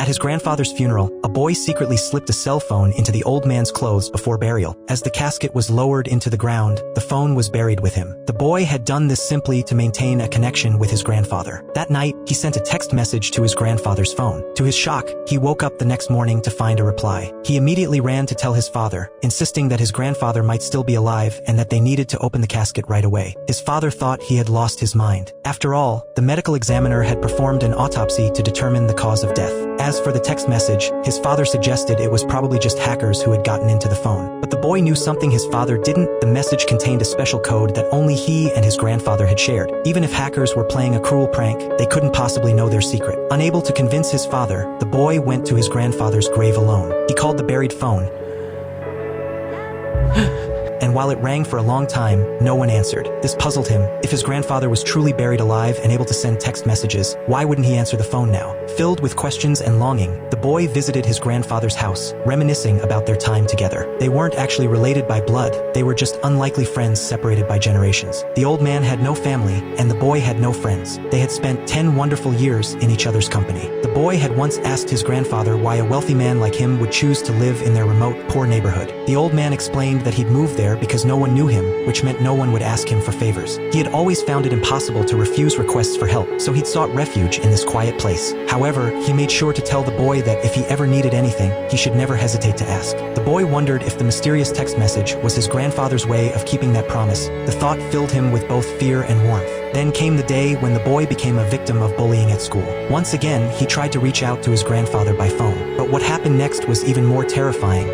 At his grandfather's funeral, a boy secretly slipped a cell phone into the old man's clothes before burial. As the casket was lowered into the ground, the phone was buried with him. The boy had done this simply to maintain a connection with his grandfather. That night, he sent a text message to his grandfather's phone. To his shock, he woke up the next morning to find a reply. He immediately ran to tell his father, insisting that his grandfather might still be alive and that they needed to open the casket right away. His father thought he had lost his mind. After all, the medical examiner had performed an autopsy to determine the cause of death. As for the text message, his father suggested it was probably just hackers who had gotten into the phone. But the boy knew something his father didn't. The message contained a special code that only he and his grandfather had shared. Even if hackers were playing a cruel prank, they couldn't possibly know their secret. Unable to convince his father, the boy went to his grandfather's grave alone. He called the buried phone, and while it rang for a long time, no one answered. This puzzled him. If his grandfather was truly buried alive and able to send text messages, why wouldn't he answer the phone now? Filled with questions and longing, the boy visited his grandfather's house, reminiscing about their time together. They weren't actually related by blood, they were just unlikely friends separated by generations. The old man had no family, and the boy had no friends. They had spent 10 wonderful years in each other's company. The boy had once asked his grandfather why a wealthy man like him would choose to live in their remote, poor neighborhood. The old man explained that he'd moved there because no one knew him, which meant no one would ask him for favors. He had always found it impossible to refuse requests for help, so he'd sought refuge in this quiet place. However, he made sure to tell the boy that if he ever needed anything, he should never hesitate to ask. The boy wondered if the mysterious text message was his grandfather's way of keeping that promise. The thought filled him with both fear and warmth. Then came the day when the boy became a victim of bullying at school. Once again, he tried to reach out to his grandfather by phone. But what happened next was even more terrifying.